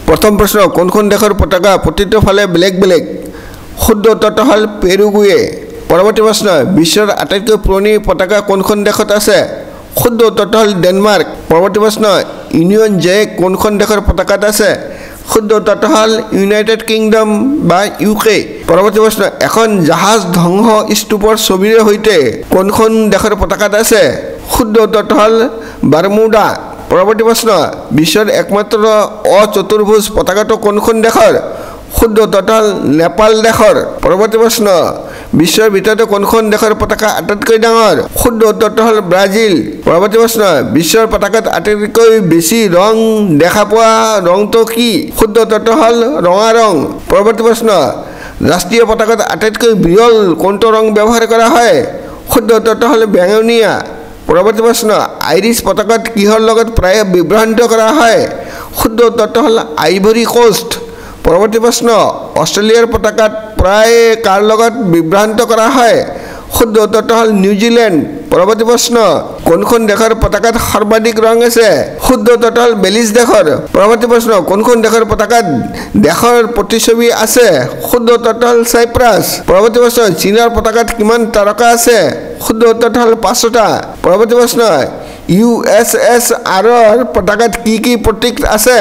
প্ৰথম প্ৰশ্ন কোনখন দেশৰ পতাকা প্ৰতিটো ফালে বেলেগ বেলেগ শুদ্ধ উত্তৰটো হ'ল পেৰুগুৱে পৰৱৰ্তী প্ৰশ্ন বিশ্বৰ আটাইতকৈ পুৰণি পতাকা কোনখন দেশত আছে শুদ্ধ উত্তৰটো হ'ল ডেনমাৰ্ক পৰৱৰ্তী প্ৰশ্ন ইউনিয়ন জ্যাক কোনখন দেশৰ পতাকাত আছে শুদ্ধ উত্তৰটো হ'ল ইউনাইটেড কিংডম বা ইউকে পৰৱৰ্তী প্ৰশ্ন এখন জাহাজ ধ্বংস স্তূপৰ ছবিৰ সৈতে কোনখন দেশৰ পতাকাত আছে শুদ্ধ উত্তৰটো হ'ল বাৰমুডা পৰৱৰ্তী প্ৰশ্ন বিশ্বৰ একমাত্ৰ অচতুৰ্ভুজ পতাকাটো কোনখন দেশৰ শুদ্ধ উত্তৰটো হ'ল নেপাল দেশৰ পৰৱৰ্তী প্ৰশ্ন বিশ্বৰ ভিতৰতে কোনখন দেশৰ পতাকা আটাইতকৈ ডাঙৰ শুদ্ধ উত্তৰটো হ'ল ব্ৰাজিল পৰৱৰ্তী প্ৰশ্ন বিশ্বৰ পতাকাত আটাইতকৈ বেছি ৰং দেখা পোৱা ৰংটো কি শুদ্ধ উত্তৰটো হ'ল ৰঙা ৰং পৰৱৰ্তী প্ৰশ্ন ৰাষ্ট্ৰীয় পতাকাত আটাইতকৈ বিৰল কোনটো ৰং ব্যৱহাৰ কৰা হয় শুদ্ধ উত্তৰটো হ'ল বেঙুনীয়া পৰৱৰ্তী প্ৰশ্ন আইৰিছ পতাকাত কিহৰ লগত প্ৰায় বিভ্ৰান্ত কৰা হয় শুদ্ধ উত্তৰটো হ'ল আইভৰি কোষ্ট পৰৱৰ্তী প্ৰশ্ন অষ্ট্ৰেলিয়াৰ পতাকাত প্ৰায় কাৰ লগত বিভ্ৰান্ত কৰা হয় শুদ্ধ উত্তৰটো হ'ল নিউজিলেণ্ড পৰৱৰ্তী প্ৰশ্ন কোনখন দেশৰ পতাকাত সৰ্বাধিক ৰং আছে শুদ্ধ উত্তৰটো হ'ল বেলিজ দেশৰ পৰৱৰ্তী প্ৰশ্ন কোনখন দেশৰ পতাকাত দেশৰ প্ৰতিচ্ছবি আছে শুদ্ধ উত্তৰটো হ'ল ছাইপ্ৰাছ পৰৱৰ্তী প্ৰশ্ন চীনৰ পতাকাত কিমান তাৰকা আছে শুদ্ধ উত্তৰটো হ'ল 5টা পৰৱৰ্তী প্ৰশ্ন USSRৰ পতাকাত কি প্ৰতীক আছে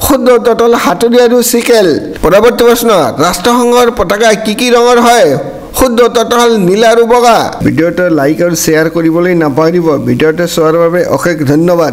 শুদ্ধ উত্তৰটো হ'ল হাতুৰি আৰু চিকেল পৰৱৰ্তী প্ৰশ্ন ৰাষ্ট্ৰসংঘৰ পতাকা কি ৰঙৰ হয় শুদ্ধ উত্তৰটো হ'ল নীলা আৰু বগা ভিডিঅ'টো লাইক আৰু শ্বেয়াৰ কৰিবলৈ নাপাহৰিব ভিডিঅ'টো চোৱাৰ বাবে অশেষ ধন্যবাদ